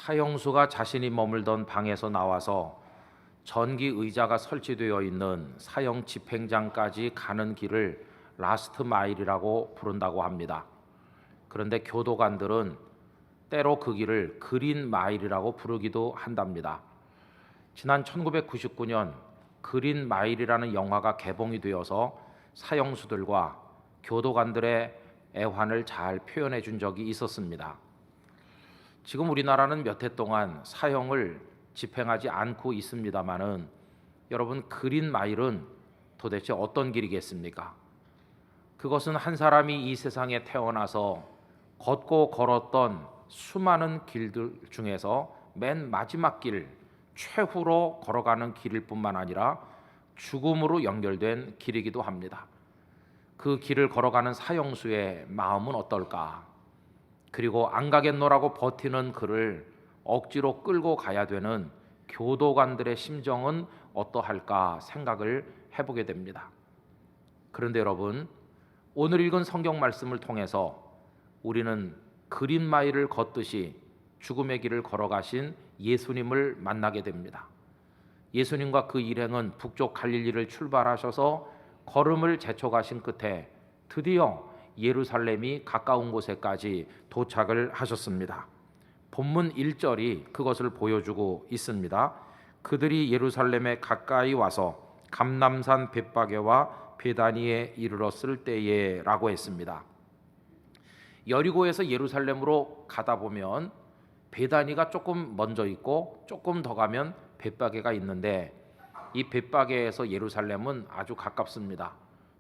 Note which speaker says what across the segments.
Speaker 1: 사형수가 자신이 머물던 방에서 나와서 전기 의자가 설치되어 있는 사형 집행장까지 가는 길을 라스트 마일이라고 부른다고 합니다. 그런데 교도관들은 때로 그 길을 그린 마일이라고 부르기도 한답니다. 지난 1999년 그린 마일이라는 영화가 개봉이 되어서 사형수들과 교도관들의 애환을 잘 표현해 준 적이 있었습니다. 지금 우리나라는 몇 해 동안 사형을 집행하지 않고 있습니다마는 여러분, 그린 마일은 도대체 어떤 길이겠습니까? 그것은 한 사람이 이 세상에 태어나서 걷고 걸었던 수많은 길들 중에서 맨 마지막 길, 최후로 걸어가는 길일 뿐만 아니라 죽음으로 연결된 길이기도 합니다. 그 길을 걸어가는 사형수의 마음은 어떨까? 그리고 안 가겠노라고 버티는 그를 억지로 끌고 가야 되는 교도관들의 심정은 어떠할까 생각을 해보게 됩니다. 그런데 여러분, 오늘 읽은 성경 말씀을 통해서 우리는 그린 마일을 걷듯이 죽음의 길을 걸어가신 예수님을 만나게 됩니다. 예수님과 그 일행은 북쪽 갈릴리를 출발하셔서 걸음을 재촉하신 끝에 드디어 예루살렘이 가까운 곳에까지 도착을 하셨습니다. 본문 1절이 그것을 보여주고 있습니다. 그들이 예루살렘에 가까이 와서 감람산 벳바게와 베다니에 이르렀을 때에 라고 했습니다. 여리고에서 예루살렘으로 가다 보면 베다니가 조금 먼저 있고 조금 더 가면 벳바게가 있는데 이 벳바게에서 예루살렘은 아주 가깝습니다.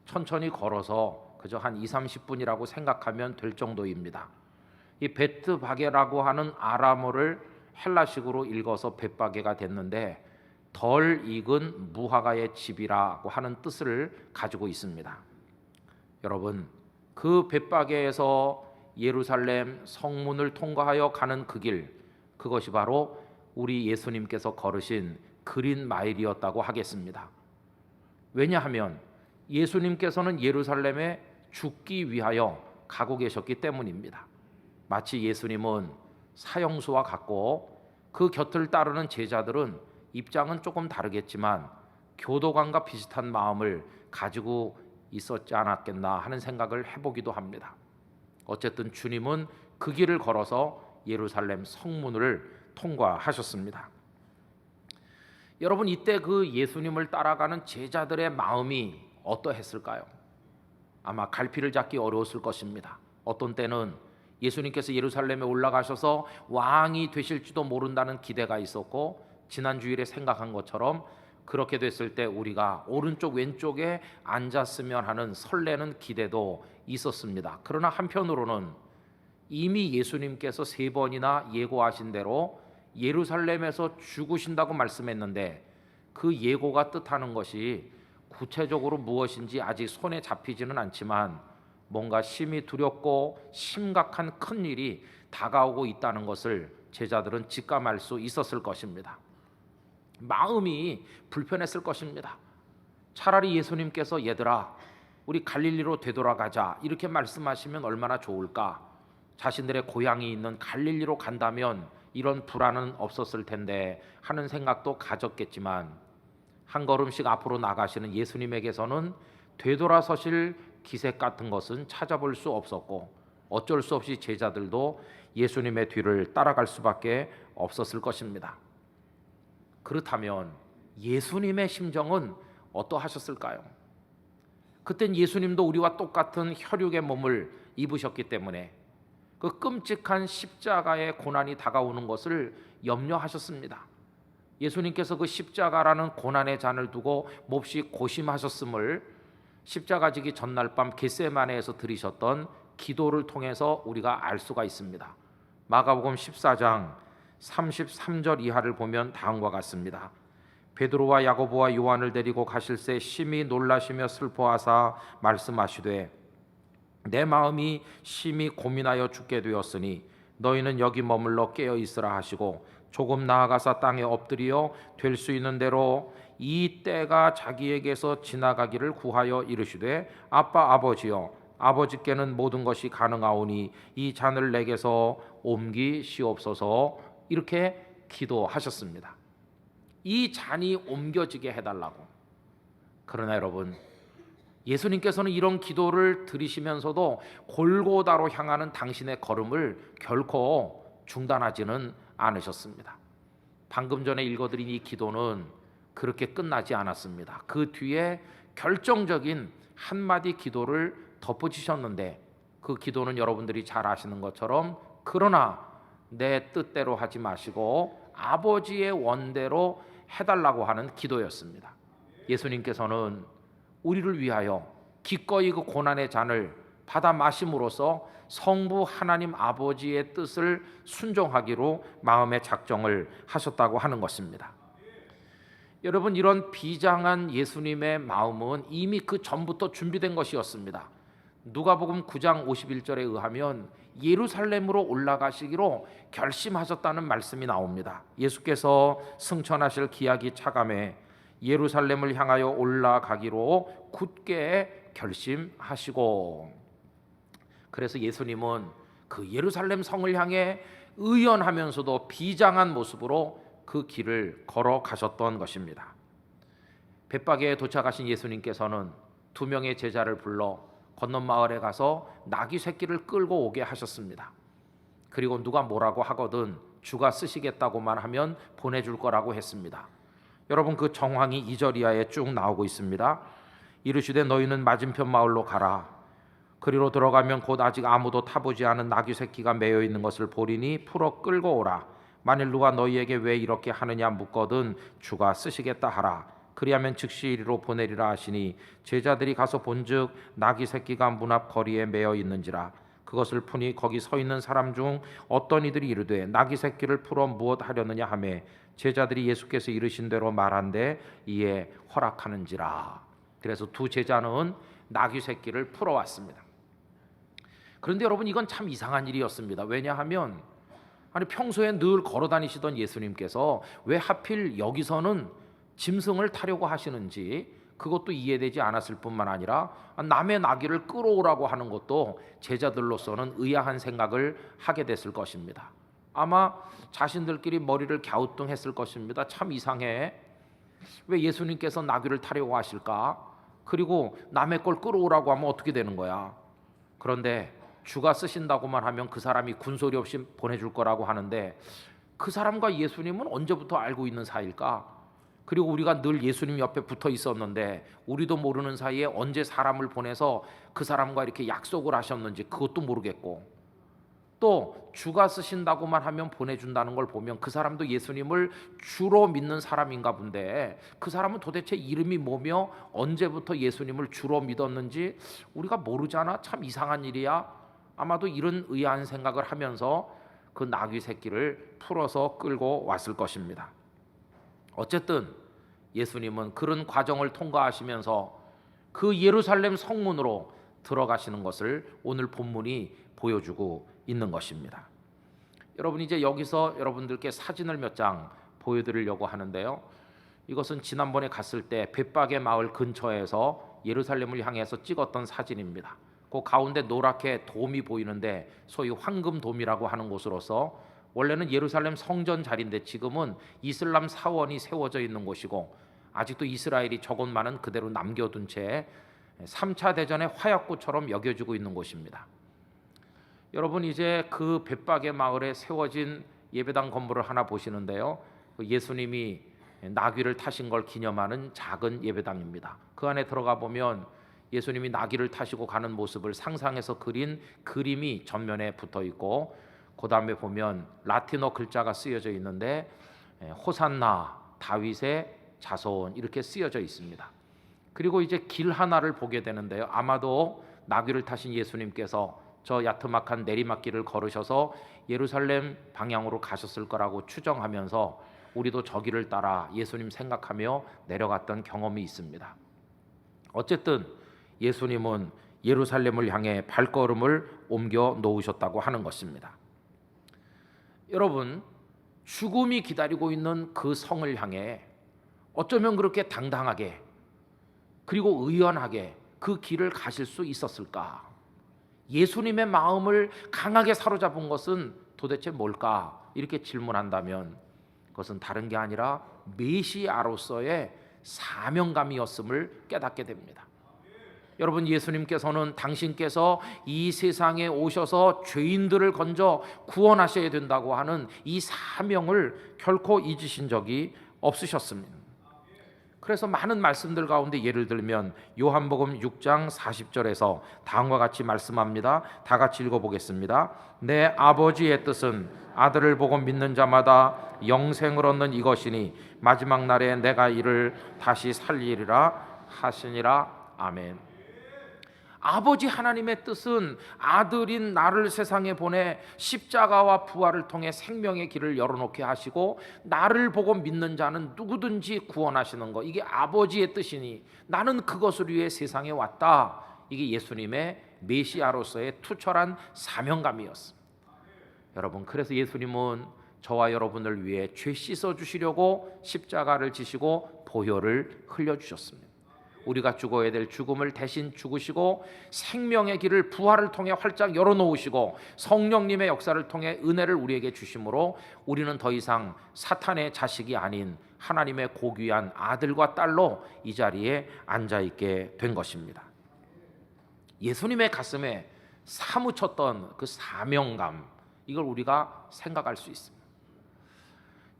Speaker 1: 천천히 걸어서 그저 한 20-30분이라고 생각하면 될 정도입니다. 이 베트바게라고 하는 아람어를 헬라식으로 읽어서 벳바게가 됐는데 덜 익은 무화과의 집이라고 하는 뜻을 가지고 있습니다. 여러분, 그 벳바게에서 예루살렘 성문을 통과하여 가는 그 길, 그것이 바로 우리 예수님께서 걸으신 그린 마일이었다고 하겠습니다. 왜냐하면 예수님께서는 예루살렘에 죽기 위하여 가고 계셨기 때문입니다. 마치 예수님은 사형수와 같고 그 곁을 따르는 제자들은 입장은 조금 다르겠지만 교도관과 비슷한 마음을 가지고 있었지 않았겠나 하는 생각을 해보기도 합니다. 어쨌든 주님은 그 길을 걸어서 예루살렘 성문을 통과하셨습니다. 여러분, 이때 그 예수님을 따라가는 제자들의 마음이 어떠했을까요? 아마 갈피를 잡기 어려웠을 것입니다. 어떤 때는 예수님께서 예루살렘에 올라가셔서 왕이 되실지도 모른다는 기대가 있었고, 지난 주일에 생각한 것처럼 그렇게 됐을 때 우리가 오른쪽 왼쪽에 앉았으면 하는 설레는 기대도 있었습니다. 그러나 한편으로는 이미 예수님께서 3번이나 예고하신 대로 예루살렘에서 죽으신다고 말씀했는데 그 예고가 뜻하는 것이 구체적으로 무엇인지 아직 손에 잡히지는 않지만 뭔가 심히 두렵고 심각한 큰 일이 다가오고 있다는 것을 제자들은 직감할 수 있었을 것입니다. 마음이 불편했을 것입니다. 차라리 예수님께서 얘들아 우리 갈릴리로 되돌아가자 이렇게 말씀하시면 얼마나 좋을까. 자신들의 고향이 있는 갈릴리로 간다면 이런 불안은 없었을 텐데 하는 생각도 가졌겠지만 한 걸음씩 앞으로 나가시는 예수님에게서는 되돌아서실 기색 같은 것은 찾아볼 수 없었고 어쩔 수 없이 제자들도 예수님의 뒤를 따라갈 수밖에 없었을 것입니다. 그렇다면 예수님의 심정은 어떠하셨을까요? 그땐 예수님도 우리와 똑같은 혈육의 몸을 입으셨기 때문에 그 끔찍한 십자가의 고난이 다가오는 것을 염려하셨습니다. 예수님께서 그 십자가라는 고난의 잔을 두고 몹시 고심하셨음을 십자가 지기 전날 밤 겟세마네에서 드리셨던 기도를 통해서 우리가 알 수가 있습니다. 마가복음 14장 33절 이하를 보면 다음과 같습니다. 베드로와 야고보와 요한을 데리고 가실새 심히 놀라시며 슬퍼하사 말씀하시되 내 마음이 심히 고민하여 죽게 되었으니 너희는 여기 머물러 깨어 있으라 하시고 조금 나아가사 땅에 엎드려 될 수 있는 대로 이 때가 자기에게서 지나가기를 구하여 이르시되 아빠 아버지여 아버지께는 모든 것이 가능하오니 이 잔을 내게서 옮기시옵소서 이렇게 기도하셨습니다. 이 잔이 옮겨지게 해달라고. 그러나 여러분, 예수님께서는 이런 기도를 들으시면서도 골고다로 향하는 당신의 걸음을 결코 중단하지는 않으셨습니다. 방금 전에 읽어드린 이 기도는 그렇게 끝나지 않았습니다. 그 뒤에 결정적인 한마디 기도를 덧붙이셨는데, 그 기도는 여러분들이 잘 아시는 것처럼 그러나 내 뜻대로 하지 마시고 아버지의 원대로 해달라고 하는 기도였습니다. 예수님께서는 우리를 위하여 기꺼이 그 고난의 잔을 받아 마심으로써 성부 하나님 아버지의 뜻을 순종하기로 마음의 작정을 하셨다고 하는 것입니다. 여러분, 이런 비장한 예수님의 마음은 이미 그 전부터 준비된 것이었습니다. 누가복음 9장 51절에 의하면 예루살렘으로 올라가시기로 결심하셨다는 말씀이 나옵니다. 예수께서 승천하실 기약이 차감해 예루살렘을 향하여 올라가기로 굳게 결심하시고, 그래서 예수님은 그 예루살렘 성을 향해 의연하면서도 비장한 모습으로 그 길을 걸어가셨던 것입니다. 벳바게에 도착하신 예수님께서는 2명의 제자를 불러 건넌 마을에 가서 나귀 새끼를 끌고 오게 하셨습니다. 그리고 누가 뭐라고 하거든 주가 쓰시겠다고만 하면 보내줄 거라고 했습니다. 여러분, 그 정황이 2절 이하에 쭉 나오고 있습니다. 이르시되 너희는 맞은편 마을로 가라. 그리로 들어가면 곧 아직 아무도 타보지 않은 나귀 새끼가 매여 있는 것을 보리니 풀어 끌고 오라. 만일 누가 너희에게 왜 이렇게 하느냐 묻거든 주가 쓰시겠다 하라. 그리하면 즉시 이리로 보내리라 하시니 제자들이 가서 본즉 나귀 새끼가 문 앞 거리에 매여 있는지라. 그것을 푸니 거기 서 있는 사람 중 어떤 이들이 이르되 나귀 새끼를 풀어 무엇 하려느냐 하매 제자들이 예수께서 이르신 대로 말한데 이에 허락하는지라. 그래서 2 제자는 나귀 새끼를 풀어왔습니다. 그런데 여러분, 이건 참 이상한 일이었습니다. 왜냐하면 평소에 늘 걸어다니시던 예수님께서 왜 하필 여기서는 짐승을 타려고 하시는지 그것도 이해되지 않았을 뿐만 아니라 남의 나귀를 끌어오라고 하는 것도 제자들로서는 의아한 생각을 하게 됐을 것입니다. 아마 자신들끼리 머리를 갸우뚱했을 것입니다. 참 이상해. 왜 예수님께서 나귀를 타려고 하실까? 그리고 남의 걸 끌어오라고 하면 어떻게 되는 거야? 그런데 주가 쓰신다고만 하면 그 사람이 군소리 없이 보내줄 거라고 하는데, 그 사람과 예수님은 언제부터 알고 있는 사이일까? 그리고 우리가 늘 예수님 옆에 붙어 있었는데 우리도 모르는 사이에 언제 사람을 보내서 그 사람과 이렇게 약속을 하셨는지 그것도 모르겠고, 또 주가 쓰신다고만 하면 보내준다는 걸 보면 그 사람도 예수님을 주로 믿는 사람인가 본데, 그 사람은 도대체 이름이 뭐며 언제부터 예수님을 주로 믿었는지 우리가 모르잖아. 참 이상한 일이야. 아마도 이런 의아한 생각을 하면서 그 나귀 새끼를 풀어서 끌고 왔을 것입니다. 어쨌든 예수님은 그런 과정을 통과하시면서 그 예루살렘 성문으로 들어가시는 것을 오늘 본문이 보여주고 있는 것입니다. 여러분, 이제 여기서 여러분들께 사진을 몇 장 보여드리려고 하는데요. 이것은 지난번에 갔을 때 벳바게 마을 근처에서 예루살렘을 향해서 찍었던 사진입니다. 그 가운데 노랗게 돔이 보이는데 소위 황금돔이라고 하는 곳으로서 원래는 예루살렘 성전 자리인데 지금은 이슬람 사원이 세워져 있는 곳이고, 아직도 이스라엘이 저것만은 그대로 남겨둔 채 3차 대전의 화약고처럼 여겨지고 있는 곳입니다. 여러분, 이제 그 벳바게 마을에 세워진 예배당 건물을 하나 보시는데요. 예수님이 나귀를 타신 걸 기념하는 작은 예배당입니다. 그 안에 들어가 보면 예수님이 나귀를 타시고 가는 모습을 상상해서 그린 그림이 전면에 붙어 있고, 그 다음에 보면 라틴어 글자가 쓰여져 있는데 호산나 다윗의 자손 이렇게 쓰여져 있습니다. 그리고 이제 길 하나를 보게 되는데요. 아마도 나귀를 타신 예수님께서 저 야트막한 내리막길을 걸으셔서 예루살렘 방향으로 가셨을 거라고 추정하면서 우리도 저 길을 따라 예수님 생각하며 내려갔던 경험이 있습니다. 어쨌든 예수님은 예루살렘을 향해 발걸음을 옮겨 놓으셨다고 하는 것입니다. 여러분, 죽음이 기다리고 있는 그 성을 향해 어쩌면 그렇게 당당하게 그리고 의연하게 그 길을 가실 수 있었을까? 예수님의 마음을 강하게 사로잡은 것은 도대체 뭘까? 이렇게 질문한다면 그것은 다른 게 아니라 메시아로서의 사명감이었음을 깨닫게 됩니다. 여러분, 예수님께서는 당신께서 이 세상에 오셔서 죄인들을 건져 구원하셔야 된다고 하는 이 사명을 결코 잊으신 적이 없으셨습니다. 그래서 많은 말씀들 가운데 예를 들면 요한복음 6장 40절에서 다음과 같이 말씀합니다. 다 같이 읽어보겠습니다. 내 아버지의 뜻은 아들을 보고 믿는 자마다 영생을 얻는 이것이니 마지막 날에 내가 이를 다시 살리리라 하시니라. 아멘. 아버지 하나님의 뜻은 아들인 나를 세상에 보내 십자가와 부활을 통해 생명의 길을 열어놓게 하시고 나를 보고 믿는 자는 누구든지 구원하시는 것, 이게 아버지의 뜻이니 나는 그것을 위해 세상에 왔다. 이게 예수님의 메시아로서의 투철한 사명감이었습니다. 여러분, 그래서 예수님은 저와 여러분을 위해 죄 씻어주시려고 십자가를 지시고 보혈을 흘려주셨습니다. 우리가 죽어야 될 죽음을 대신 죽으시고 생명의 길을 부활을 통해 활짝 열어놓으시고 성령님의 역사를 통해 은혜를 우리에게 주심으로 우리는 더 이상 사탄의 자식이 아닌 하나님의 고귀한 아들과 딸로 이 자리에 앉아있게 된 것입니다. 예수님의 가슴에 사무쳤던 그 사명감, 이걸 우리가 생각할 수 있습니다.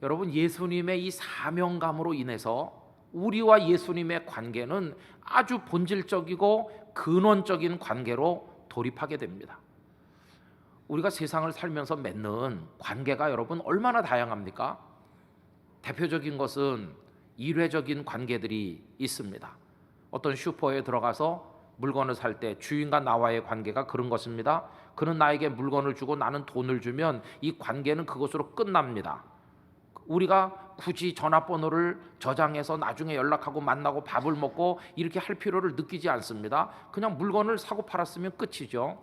Speaker 1: 여러분, 예수님의 이 사명감으로 인해서 우리와 예수님의 관계는 아주 본질적이고 근원적인 관계로 돌입하게 됩니다. 우리가 세상을 살면서 맺는 관계가 여러분 얼마나 다양합니까? 대표적인 것은 일회적인 관계들이 있습니다. 어떤 슈퍼에 들어가서 물건을 살 때 주인과 나와의 관계가 그런 것입니다. 그는 나에게 물건을 주고 나는 돈을 주면 이 관계는 그것으로 끝납니다. 우리가 굳이 전화번호를 저장해서 나중에 연락하고 만나고 밥을 먹고 이렇게 할 필요를 느끼지 않습니다. 그냥 물건을 사고 팔았으면 끝이죠.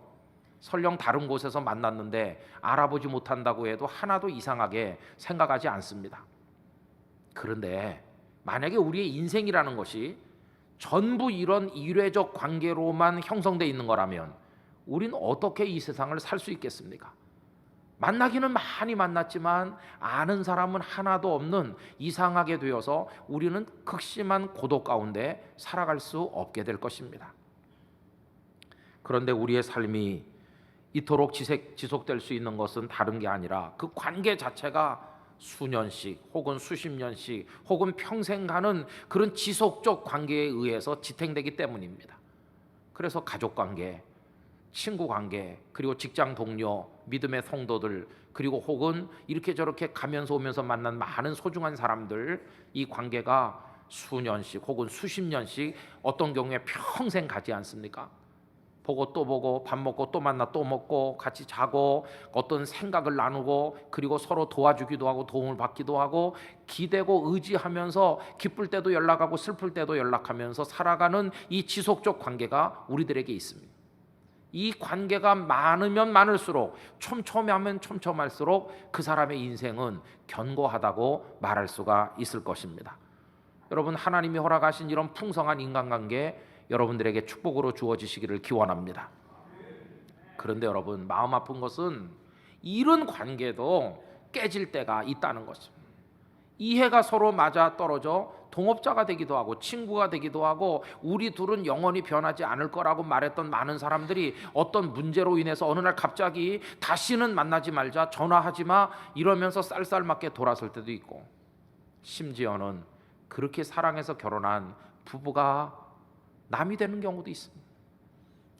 Speaker 1: 설령 다른 곳에서 만났는데 알아보지 못한다고 해도 하나도 이상하게 생각하지 않습니다. 그런데 만약에 우리의 인생이라는 것이 전부 이런 일회적 관계로만 형성되어 있는 거라면 우리는 어떻게 이 세상을 살 수 있겠습니까? 만나기는 많이 만났지만 아는 사람은 하나도 없는 이상하게 되어서 우리는 극심한 고독 가운데 살아갈 수 없게 될 것입니다. 그런데 우리의 삶이 이토록 지속될 수 있는 것은 다른 게 아니라 그 관계 자체가 수년씩 혹은 수십 년씩 혹은 평생 가는 그런 지속적 관계에 의해서 지탱되기 때문입니다. 그래서 가족 관계, 친구 관계, 그리고 직장 동료, 믿음의 성도들, 그리고 혹은 이렇게 저렇게 가면서 오면서 만난 많은 소중한 사람들, 이 관계가 수년씩 혹은 수십 년씩 어떤 경우에 평생 가지 않습니까? 보고 또 보고 밥 먹고 또 만나 또 먹고 같이 자고 어떤 생각을 나누고 그리고 서로 도와주기도 하고 도움을 받기도 하고 기대고 의지하면서 기쁠 때도 연락하고 슬플 때도 연락하면서 살아가는 이 지속적 관계가 우리들에게 있습니다. 이 관계가 많으면 많을수록 촘촘하면 촘촘할수록 그 사람의 인생은 견고하다고 말할 수가 있을 것입니다. 여러분, 하나님이 허락하신 이런 풍성한 인간관계 여러분들에게 축복으로 주어지시기를 기원합니다. 그런데 여러분, 마음 아픈 것은 이런 관계도 깨질 때가 있다는 것입니다. 이해가 서로 맞아 떨어져 동업자가 되기도 하고 친구가 되기도 하고 우리 둘은 영원히 변하지 않을 거라고 말했던 많은 사람들이 어떤 문제로 인해서 어느 날 갑자기 다시는 만나지 말자, 전화하지 마 이러면서 쌀쌀맞게 돌아설 때도 있고, 심지어는 그렇게 사랑해서 결혼한 부부가 남이 되는 경우도 있습니다.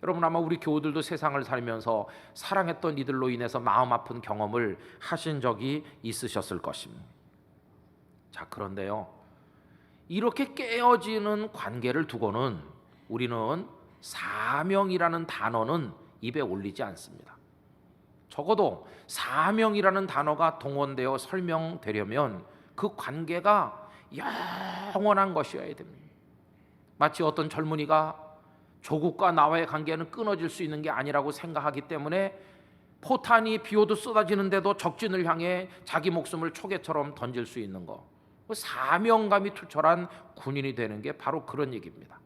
Speaker 1: 여러분, 아마 우리 교우들도 세상을 살면서 사랑했던 이들로 인해서 마음 아픈 경험을 하신 적이 있으셨을 것입니다. 자, 그런데요, 이렇게 깨어지는 관계를 두고는 우리는 사명이라는 단어는 입에 올리지 않습니다. 적어도 사명이라는 단어가 동원되어 설명되려면 그 관계가 영원한 것이어야 됩니다. 마치 어떤 젊은이가 조국과 나와의 관계는 끊어질 수 있는 게 아니라고 생각하기 때문에 포탄이 비오도 쏟아지는데도 적진을 향해 자기 목숨을 초계처럼 던질 수 있는 것, 사명감이 투철한 군인이 되는 게 바로 그런 얘기입니다.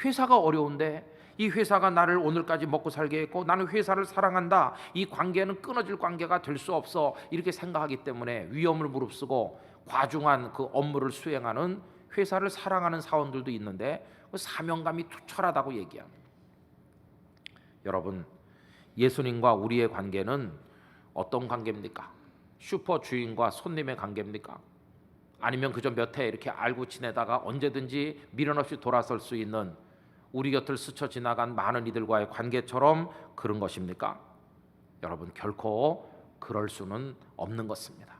Speaker 1: 회사가 어려운데 이 회사가 나를 오늘까지 먹고 살게 했고 나는 회사를 사랑한다. 이 관계는 끊어질 관계가 될 수 없어. 이렇게 생각하기 때문에 위험을 무릅쓰고 과중한 그 업무를 수행하는 회사를 사랑하는 사원들도 있는데 그 사명감이 투철하다고 얘기합니다. 여러분, 예수님과 우리의 관계는 어떤 관계입니까? 슈퍼 주인과 손님의 관계입니까? 아니면 그저 몇 해 이렇게 알고 지내다가 언제든지 미련 없이 돌아설 수 있는 우리 곁을 스쳐 지나간 많은 이들과의 관계처럼 그런 것입니까? 여러분, 결코 그럴 수는 없는 것입니다.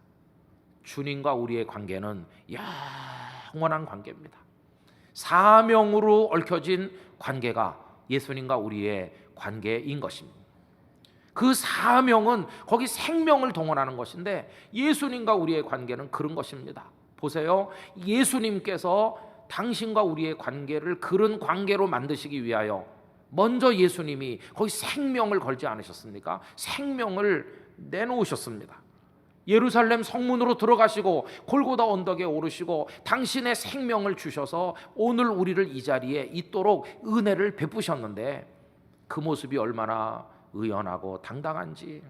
Speaker 1: 주님과 우리의 관계는 영원한 관계입니다. 사명으로 얽혀진 관계가 예수님과 우리의 관계인 것입니다. 그 사명은 거기 생명을 동원하는 것인데 예수님과 우리의 관계는 그런 것입니다. 보세요. 예수님께서 당신과 우리의 관계를 그런 관계로 만드시기 위하여 먼저 예수님이 거기 생명을 걸지 않으셨습니까? 생명을 내놓으셨습니다. 예루살렘 성문으로 들어가시고 골고다 언덕에 오르시고 당신의 생명을 주셔서 오늘 우리를 이 자리에 있도록 은혜를 베푸셨는데 그 모습이 얼마나 의연하고 당당한지.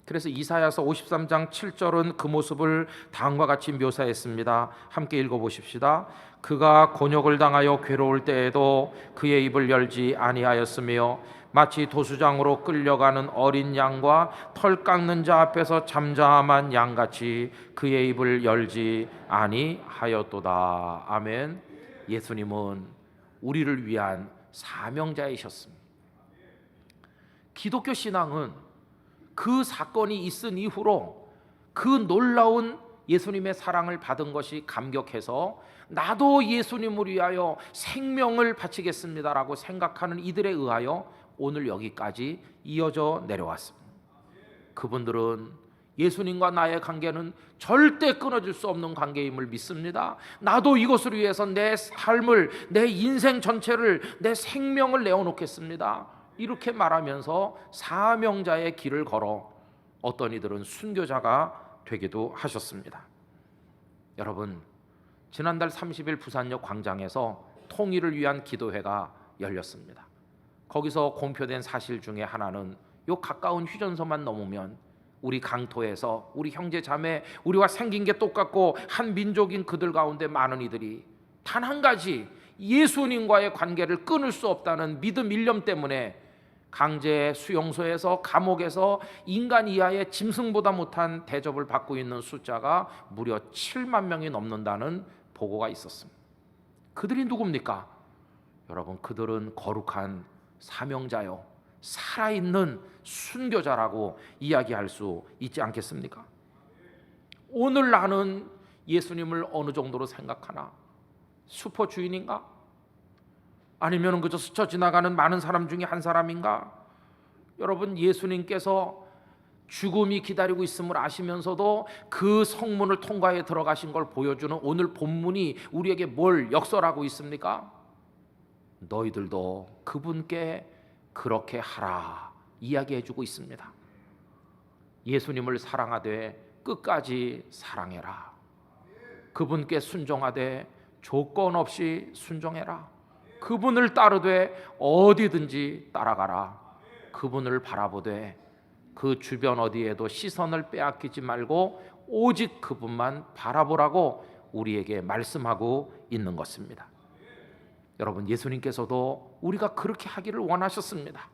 Speaker 1: 그래서 이사야서 53장 7절은 그 모습을 다음과 같이 묘사했습니다. 함께 읽어보십시다. 그가 곤욕을 당하여 괴로울 때에도 그의 입을 열지 아니하였으며 마치 도수장으로 끌려가는 어린 양과 털 깎는 자 앞에서 잠잠한 양같이 그의 입을 열지 아니하였도다. 아멘. 예수님은 우리를 위한 사명자이셨습니다. 기독교 신앙은 그 사건이 있은 이후로 그 놀라운 예수님의 사랑을 받은 것이 감격해서 나도 예수님을 위하여 생명을 바치겠습니다라고 생각하는 이들에 의하여 오늘 여기까지 이어져 내려왔습니다. 그분들은 예수님과 나의 관계는 절대 끊어질 수 없는 관계임을 믿습니다. 나도 이것을 위해서 내 삶을, 내 인생 전체를, 내 생명을 내어놓겠습니다. 이렇게 말하면서 사명자의 길을 걸어 어떤 이들은 순교자가 되기도 하셨습니다. 여러분, 지난달 30일 부산역 광장에서 통일을 위한 기도회가 열렸습니다. 거기서 공표된 사실 중에 하나는 요 가까운 휴전선만 넘으면 우리 강토에서 우리 형제 자매, 우리와 생긴 게 똑같고 한 민족인 그들 가운데 많은 이들이 단 한 가지 예수님과의 관계를 끊을 수 없다는 믿음 일념 때문에 강제 수용소에서, 감옥에서 인간 이하의 짐승보다 못한 대접을 받고 있는 숫자가 무려 7만 명이 넘는다는 보고가 있었습니다. 그들이 누굽니까? 여러분, 그들은 거룩한 사명자요, 살아있는 순교자라고 이야기할 수 있지 않겠습니까? 오늘 나는 예수님을 어느 정도로 생각하나? 슈퍼 주인인가? 아니면 그저 스쳐 지나가는 많은 사람 중에 한 사람인가? 여러분, 예수님께서 죽음이 기다리고 있음을 아시면서도 그 성문을 통과해 들어가신 걸 보여주는 오늘 본문이 우리에게 뭘 역설하고 있습니까? 너희들도 그분께 그렇게 하라 이야기해주고 있습니다. 예수님을 사랑하되 끝까지 사랑해라. 그분께 순종하되 조건 없이 순종해라. 그분을 따르되 어디든지 따라가라. 그분을 바라보되 그 주변 어디에도 시선을 빼앗기지 말고 오직 그분만 바라보라고 우리에게 말씀하고 있는 것입니다. 여러분, 예수님께서도 우리가 그렇게 하기를 원하셨습니다.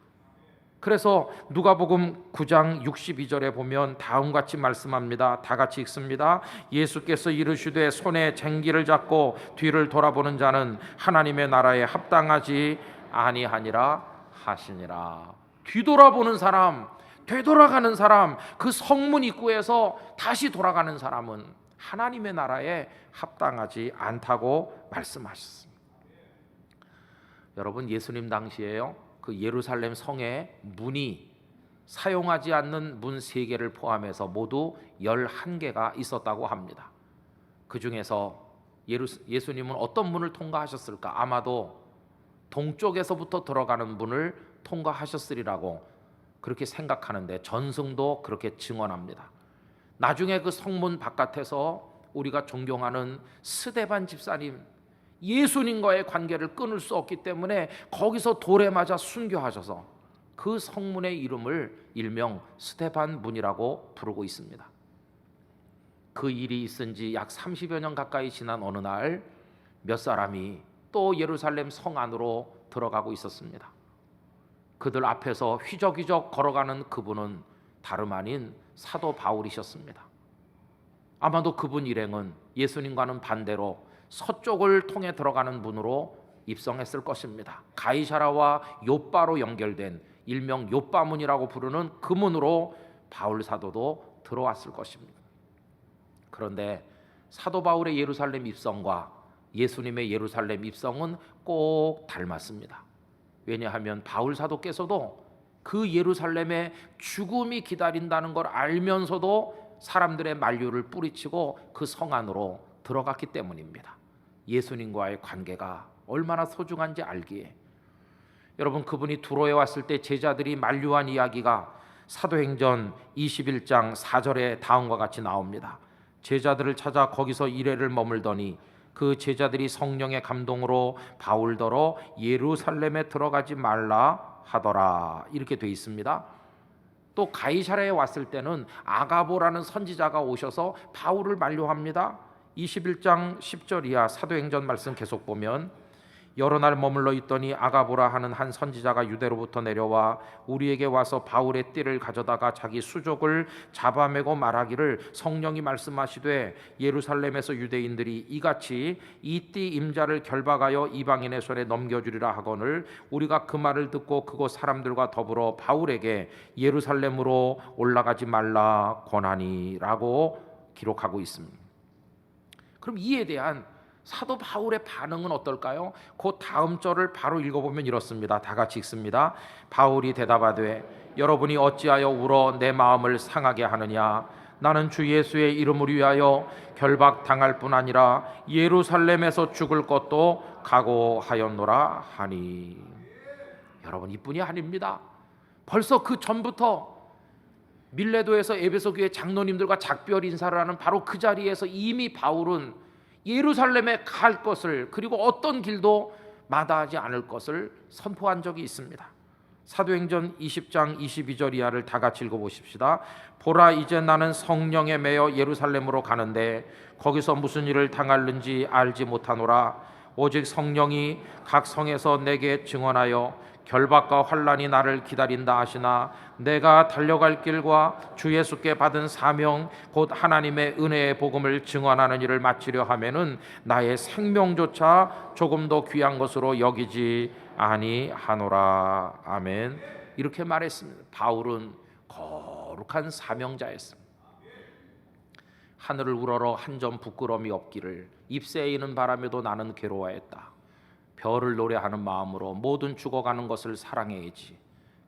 Speaker 1: 그래서 누가복음 9장 62절에 보면 다음같이 말씀합니다. 다 같이 읽습니다. 예수께서 이르시되 손에 쟁기를 잡고 뒤를 돌아보는 자는 하나님의 나라에 합당하지 아니하니라 하시니라. 뒤돌아보는 사람, 되돌아가는 사람, 그 성문 입구에서 다시 돌아가는 사람은 하나님의 나라에 합당하지 않다고 말씀하셨습니다. 여러분, 예수님 당시에요, 그 예루살렘 성의 문이 사용하지 않는 문 3개를 포함해서 모두 11개가 있었다고 합니다. 그 중에서 예수님은 어떤 문을 통과하셨을까? 아마도 동쪽에서부터 들어가는 문을 통과하셨으리라고 그렇게 생각하는데 전승도 그렇게 증언합니다. 나중에 그 성문 바깥에서 우리가 존경하는 스데반 집사님, 예수님과의 관계를 끊을 수 없기 때문에 거기서 돌에 맞아 순교하셔서 그 성문의 이름을 일명 스데반 문이라고 부르고 있습니다. 그 일이 있은 지 약 30여 년 가까이 지난 어느 날 몇 사람이 또 예루살렘 성 안으로 들어가고 있었습니다. 그들 앞에서 휘적휘적 걸어가는 그분은 다름 아닌 사도 바울이셨습니다. 아마도 그분 일행은 예수님과는 반대로 서쪽을 통해 들어가는 문으로 입성했을 것입니다. 가이사라와 요빠로 연결된 일명 요빠문이라고 부르는 그 문으로 바울 사도도 들어왔을 것입니다. 그런데 사도 바울의 예루살렘 입성과 예수님의 예루살렘 입성은 꼭 닮았습니다. 왜냐하면 바울 사도께서도 그 예루살렘에 죽음이 기다린다는 걸 알면서도 사람들의 만류를 뿌리치고 그 성 안으로 들어갔기 때문입니다. 예수님과의 관계가 얼마나 소중한지 알기에. 여러분, 그분이 두로에 왔을 때 제자들이 만류한 이야기가 사도행전 21장 4절에 다음과 같이 나옵니다. 제자들을 찾아 거기서 이래를 머물더니 그 제자들이 성령의 감동으로 바울더러 예루살렘에 들어가지 말라 하더라, 이렇게 돼 있습니다. 또 가이사랴에 왔을 때는 아가보라는 선지자가 오셔서 바울을 만류합니다. 21장 10절 이하 사도행전 말씀 계속 보면 여러 날 머물러 있더니 아가보라 하는 한 선지자가 유대로부터 내려와 우리에게 와서 바울의 띠를 가져다가 자기 수족을 잡아매고 말하기를 성령이 말씀하시되 예루살렘에서 유대인들이 이같이 이 띠 임자를 결박하여 이방인의 손에 넘겨주리라 하거늘 우리가 그 말을 듣고 그곳 사람들과 더불어 바울에게 예루살렘으로 올라가지 말라 권하니라고 기록하고 있습니다. 그럼 이에 대한 사도 바울의 반응은 어떨까요? 그 다음 절을 바로 읽어보면 이렇습니다. 다 같이 읽습니다. 바울이 대답하되 여러분이 어찌하여 울어 내 마음을 상하게 하느냐? 나는 주 예수의 이름을 위하여 결박당할 뿐 아니라 예루살렘에서 죽을 것도 각오하였노라 하니. 여러분, 이뿐이 아닙니다. 벌써 그 전부터 밀레도에서 에베소 교회 장로님들과 작별 인사를 하는 바로 그 자리에서 이미 바울은 예루살렘에 갈 것을, 그리고 어떤 길도 마다하지 않을 것을 선포한 적이 있습니다. 사도행전 20장 22절 이하를 다 같이 읽어보십시다. 보라, 이제 나는 성령에 매여 예루살렘으로 가는데 거기서 무슨 일을 당할는지 알지 못하노라. 오직 성령이 각 성에서 내게 증언하여 결박과 환난이 나를 기다린다 하시나 내가 달려갈 길과 주 예수께 받은 사명 곧 하나님의 은혜의 복음을 증언하는 일을 마치려 하면은 나의 생명조차 조금도 귀한 것으로 여기지 아니하노라. 아멘. 이렇게 말했습니다. 바울은 거룩한 사명자였습니다. 하늘을 우러러 한 점 부끄러움이 없기를 잎새이는 바람에도 나는 괴로워했다. 별을 노래하는 마음으로 모든 죽어가는 것을 사랑해야지.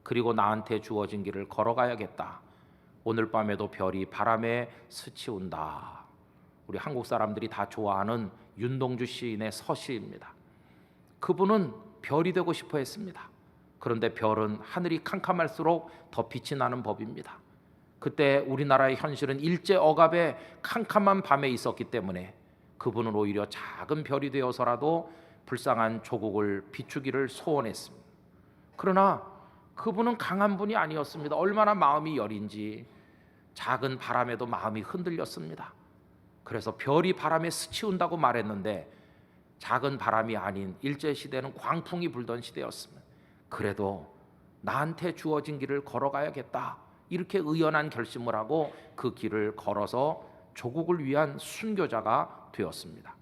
Speaker 1: 그리고 나한테 주어진 길을 걸어가야겠다. 오늘 밤에도 별이 바람에 스치운다. 우리 한국 사람들이 다 좋아하는 윤동주 시인의 서시입니다. 그분은 별이 되고 싶어 했습니다. 그런데 별은 하늘이 캄캄할수록 더 빛이 나는 법입니다. 그때 우리나라의 현실은 일제 억압의 캄캄한 밤에 있었기 때문에 그분은 오히려 작은 별이 되어서라도 불쌍한 조국을 비추기를 소원했습니다. 그러나 그분은 강한 분이 아니었습니다. 얼마나 마음이 여린지 작은 바람에도 마음이 흔들렸습니다. 그래서 별이 바람에 스치운다고 말했는데 작은 바람이 아닌 일제시대는 광풍이 불던 시대였습니다. 그래도 나한테 주어진 길을 걸어가야겠다, 이렇게 의연한 결심을 하고 그 길을 걸어서 조국을 위한 순교자가 되었습니다.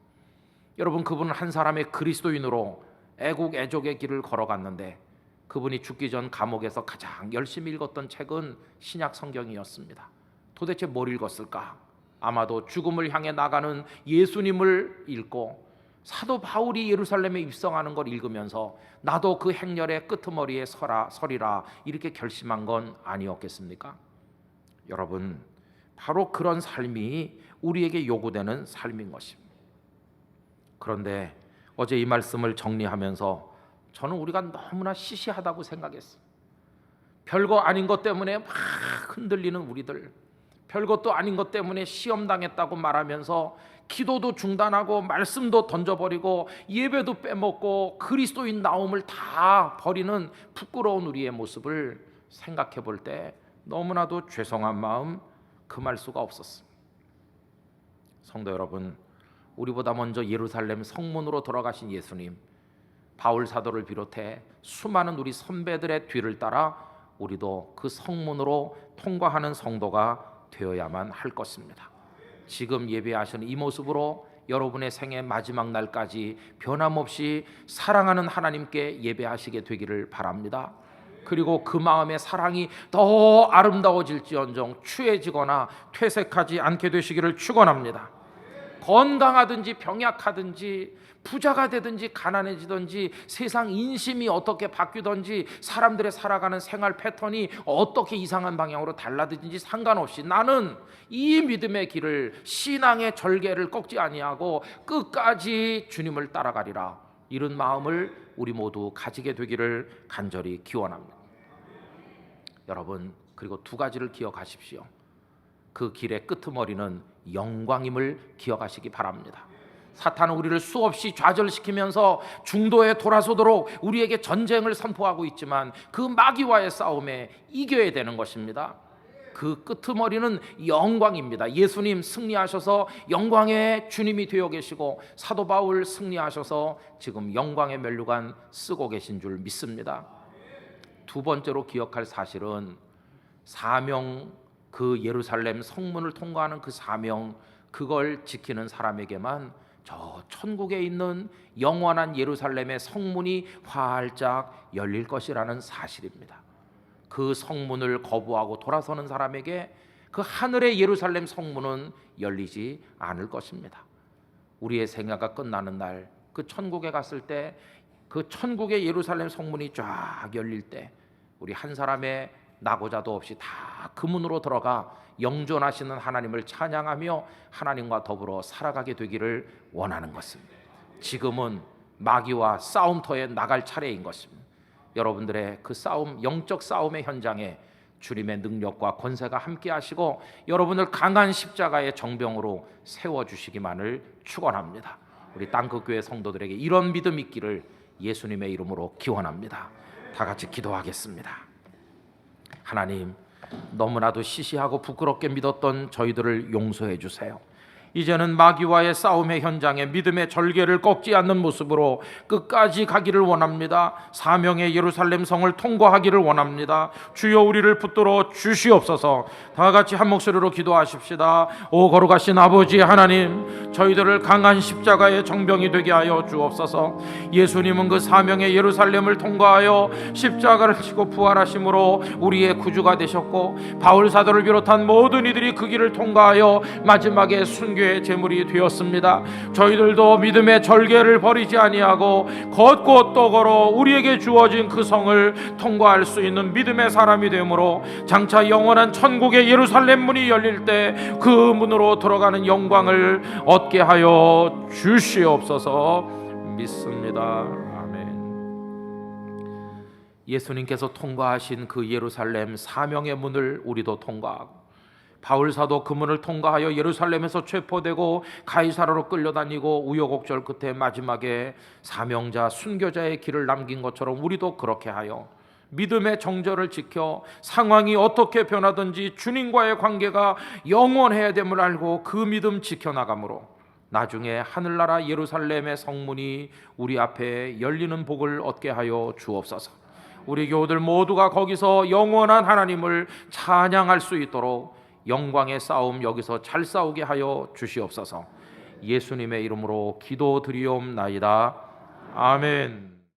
Speaker 1: 여러분, 그분은 한 사람의 그리스도인으로 애국 애족의 길을 걸어갔는데 그분이 죽기 전 감옥에서 가장 열심히 읽었던 책은 신약 성경이었습니다. 도대체 뭘 읽었을까? 아마도 죽음을 향해 나가는 예수님을 읽고 사도 바울이 예루살렘에 입성하는 걸 읽으면서 나도 그 행렬의 끄트머리에 서리라, 이렇게 결심한 건 아니었겠습니까? 여러분, 바로 그런 삶이 우리에게 요구되는 삶인 것입니다. 그런데 어제 이 말씀을 정리하면서 저는 우리가 너무나 시시하다고 생각했어요. 별거 아닌 것 때문에 막 흔들리는 우리들, 별것도 아닌 것 때문에 시험 당했다고 말하면서 기도도 중단하고 말씀도 던져버리고 예배도 빼먹고 그리스도인 나옴을 다 버리는 부끄러운 우리의 모습을 생각해 볼 때 너무나도 죄송한 마음 금할 수가 없었습니다. 성도 여러분, 우리보다 먼저 예루살렘 성문으로 돌아가신 예수님, 바울 사도를 비롯해 수많은 우리 선배들의 뒤를 따라 우리도 그 성문으로 통과하는 성도가 되어야만 할 것입니다. 지금 예배하시는 이 모습으로 여러분의 생애 마지막 날까지 변함없이 사랑하는 하나님께 예배하시게 되기를 바랍니다. 그리고 그 마음의 사랑이 더 아름다워질지언정 추해지거나 퇴색하지 않게 되시기를 축원합니다. 건강하든지 병약하든지 부자가 되든지 가난해지든지 세상 인심이 어떻게 바뀌든지 사람들의 살아가는 생활 패턴이 어떻게 이상한 방향으로 달라지든지 상관없이 나는 이 믿음의 길을, 신앙의 절개를 꺾지 아니하고 끝까지 주님을 따라가리라, 이런 마음을 우리 모두 가지게 되기를 간절히 기원합니다. 여러분, 그리고 두 가지를 기억하십시오. 그 길의 끄트머리는 영광임을 기억하시기 바랍니다. 사탄은 우리를 수없이 좌절시키면서 중도에 돌아서도록 우리에게 전쟁을 선포하고 있지만 그 마귀와의 싸움에 이겨야 되는 것입니다. 그 끄트머리는 영광입니다. 예수님 승리하셔서 영광의 주님이 되어 계시고 사도 바울 승리하셔서 지금 영광의 면류관 쓰고 계신 줄 믿습니다. 두 번째로 기억할 사실은 사명, 그 예루살렘 성문을 통과하는 그 사명, 그걸 지키는 사람에게만 저 천국에 있는 영원한 예루살렘의 성문이 활짝 열릴 것이라는 사실입니다. 그 성문을 거부하고 돌아서는 사람에게 그 하늘의 예루살렘 성문은 열리지 않을 것입니다. 우리의 생애가 끝나는 날, 그 천국에 갔을 때, 그 천국의 예루살렘 성문이 쫙 열릴 때 우리 한 사람의 나고자도 없이 다 그 문으로 들어가 영존하시는 하나님을 찬양하며 하나님과 더불어 살아가게 되기를 원하는 것입니다. 지금은 마귀와 싸움터에 나갈 차례인 것입니다. 여러분들의 그 싸움, 영적 싸움의 현장에 주님의 능력과 권세가 함께 하시고 여러분을 강한 십자가의 정병으로 세워주시기만을 축원합니다. 우리 땅끝교회 성도들에게 이런 믿음 있기를 예수님의 이름으로 기원합니다. 다 같이 기도하겠습니다. 하나님, 너무나도 시시하고 부끄럽게 믿었던 저희들을 용서해 주세요. 이제는 마귀와의 싸움의 현장에 믿음의 절개를 꺾지 않는 모습으로 끝까지 가기를 원합니다. 사명의 예루살렘 성을 통과하기를 원합니다. 주여, 우리를 붙들어 주시옵소서. 다 같이 한 목소리로 기도하십시다. 오 거룩하신 아버지 하나님, 저희들을 강한 십자가의 정병이 되게 하여 주옵소서. 예수님은 그 사명의 예루살렘을 통과하여 십자가를 지고 부활하심으로 우리의 구주가 되셨고 바울 사도를 비롯한 모든 이들이 그 길을 통과하여 마지막에 순교 제물이 되었습니다. 저희들도 믿음의 절개를 버리지 아니하고 걷고 또 걸어 우리에게 주어진 그 성을 통과할 수 있는 믿음의 사람이 되므로 장차 영원한 천국의 예루살렘 문이 열릴 때 그 문으로 들어가는 영광을 얻게 하여 주시옵소서 믿습니다. 아멘. 예수님께서 통과하신 그 예루살렘 사명의 문을 우리도 통과하고 바울 사도 그 문을 통과하여 예루살렘에서 체포되고 가이사라로 끌려다니고 우여곡절 끝에 마지막에 사명자 순교자의 길을 남긴 것처럼 우리도 그렇게 하여 믿음의 정절을 지켜 상황이 어떻게 변하든지 주님과의 관계가 영원해야 됨을 알고 그 믿음 지켜나가므로 나중에 하늘나라 예루살렘의 성문이 우리 앞에 열리는 복을 얻게 하여 주옵소서. 우리 교우들 모두가 거기서 영원한 하나님을 찬양할 수 있도록 영광의 싸움 여기서 잘 싸우게 하여 주시옵소서. 예수님의 이름으로 기도드리옵나이다. 아멘.